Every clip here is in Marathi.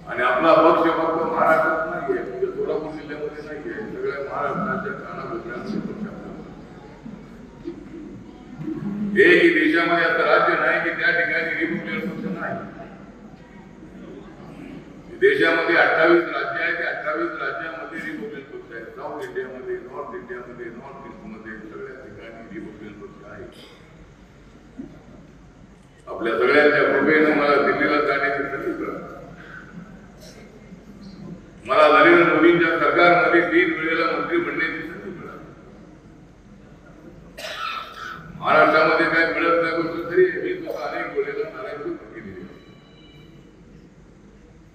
आणि आपला पक्ष फक्त महाराष्ट्रात नाहीये, म्हणजे सोलापूर जिल्ह्यामध्ये नाहीये, सगळ्या महाराष्ट्राच्या कानाकोपऱ्यामध्ये पक्ष हे की देशामध्ये असं राज्य नाही की त्या ठिकाणी रिपब्लिकन पक्ष नाही. देशामध्ये 28 राज्य आहेत, 28 राज्यामध्ये रिपब्लिकन पक्ष आहेत. साऊथ इंडियामध्ये, नॉर्थ इंडियामध्ये, नॉर्थ ईस्टमध्ये सगळ्या ठिकाणी रिपब्लिकन पक्ष आहे. आपल्या सगळ्यांच्या कृपेने मला दिल्लीला जाण्याची संधी मिळाली. मला नरेंद्र मोदींच्या सरकारमध्ये 3 वेळेला मंत्री बनण्याची संधी मिळाली. महाराष्ट्रामध्ये काय मिळत नाही गोष्ट तरी मी स्वतः अनेक वेळेला नारायणपूर केलेली.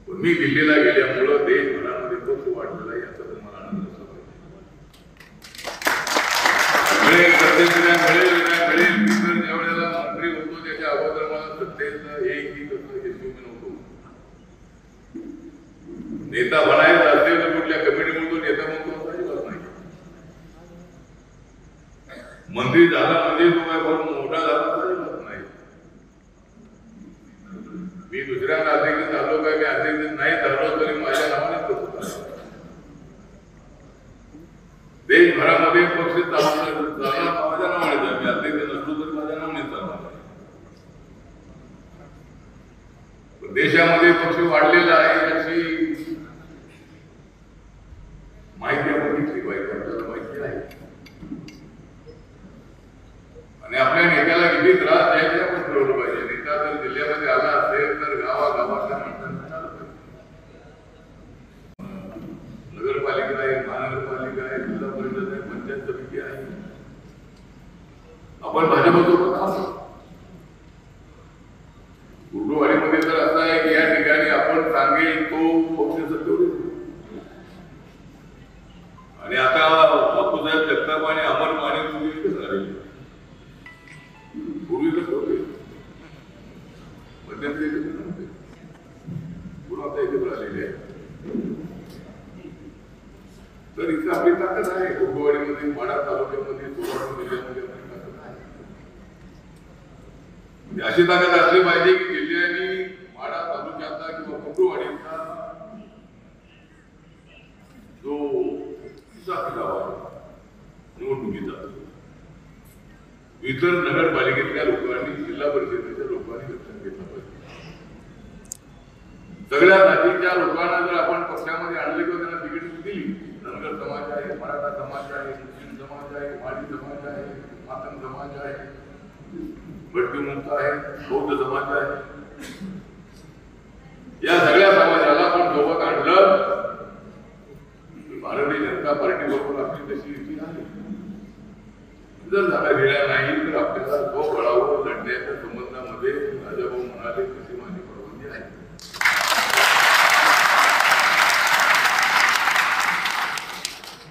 पण मी दिल्लीला गेल्यामुळं देशभरामध्ये पक्ष वाढलेला याचा तुम्हाला आनंद असतो. मिळेल मी तर ज्या वेळेला मंत्री होतो त्याच्या अगोदर मला सत्तेचं एक कसं हे मी नव्हतो. नेता बनायचा असेल तर कुठल्या कमिटीमधून नेता म्हणतो अजिबात नाही. मंत्री झाला म्हणजे तो काय फार मोठा झाला अजिबात नाही. मी दुसऱ्यांना अध्यक्ष झालो काय मी अध्यक्ष नाही झालो तरी माझ्या नावाने करतो. देशभरामध्ये पक्ष चालवला माझ्या नावाने झाला. मी अध्यक्ष नसलो तरी माझ्या नावाने चालला. देशामध्ये पक्ष वाढलेला आहे याची माहिती आपण घेतली पाहिजे. आपल्याला माहिती आहे आणि आपल्या नेत्याला किती त्रास द्यायचे आपण ठरवलं पाहिजे. नेता जर जिल्ह्यामध्ये आला असेल तर गावागावातल्या माणसांना चालू पाहिजे. नगरपालिका आहे, महानगरपालिका आहे, जिल्हा परिषद आहे, पंचायत समिती आहे. आपण भाजपसोबत आहोत. उर्दूवाडीमध्ये तर असं आहे की या ठिकाणी आपण सांगेल तो पक्ष सत्तेवर आणि आता बापूसाहेब जगताप आणि अमर माने पूर्वी एकच झालेले. पूर्वी कसं होते मध्यंतरी एकत्र नव्हते, पुन्हा आता एकत्र आलेले आहे. तर इथं आपली ताकद आहे. उर्दूवाडीमध्ये, माढा तालुक्यामध्ये, सोलापूर जिल्ह्यामध्ये आपली ताकद आहे. अशी ताकद असली पाहिजे की जिल्ह्याने माढा तालुक्याचा किंवा कुटुंबवाडीचा जो निवडणुकीचा इतर नगरपालिकेतल्या लोकांनी, जिल्हा परिषदेच्या लोकांनी लक्षात घेतलं पाहिजे. सगळ्या जातीच्या लोकांना जर आपण पक्षामध्ये आणले किंवा त्यांना तिकीट दिली, धनगर समाज आहे, मराठा समाज आहे, मुस्लिम समाज आहे, माळी समाज आहे, मातंग समाज आहे, भटकी मुक्त आहे, बौद्ध समाज आहे, या सगळ्या समाजाला आपण सोबत आणलं. भारतीय जनता पार्टी बरोबर आपली तशी युती आहे. जर झाला गेला नाही तर आपल्याला स्वबळावर लढण्याच्या संबंधामध्ये राजाभाऊ म्हणाले तशी माझी परवानगी आहे.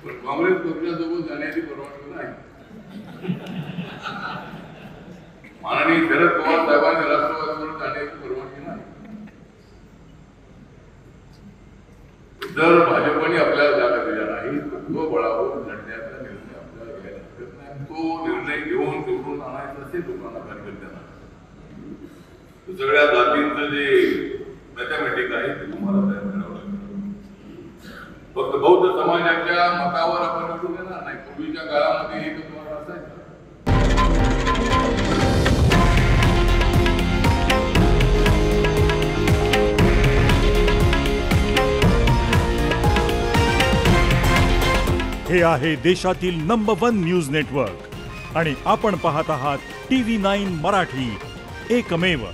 पण काँग्रेस पक्षासोबत जाण्याची परवानगी नाही. माननीय शरद पवार साहेबांनी राष्ट्रवादीवर जाण्याची परवानगी नाही. जर भाजपने आपल्याला जागा दिल्या नाही तर तो बळावर लढण्याचा निर्णय आपल्याला घ्यायला हरकत नाही. तो निर्णय घेऊन निवडून आणायचा असेल लोकांना, कार्यकर्त्यांना, सगळ्या जातींचं जे मॅथमॅटिक आहे ते तुम्हाला तयार करावं लागेल. फक्त बौद्ध समाजाच्या मतावर आपण निवडून येणार नाही. पूर्वीच्या काळामध्ये हे तुम्हाला असायचं. हे आहे देशातील नंबर 1 न्यूज नेटवर्क आणि आपण पाहत आहात TV9 मराठी, एकमेव.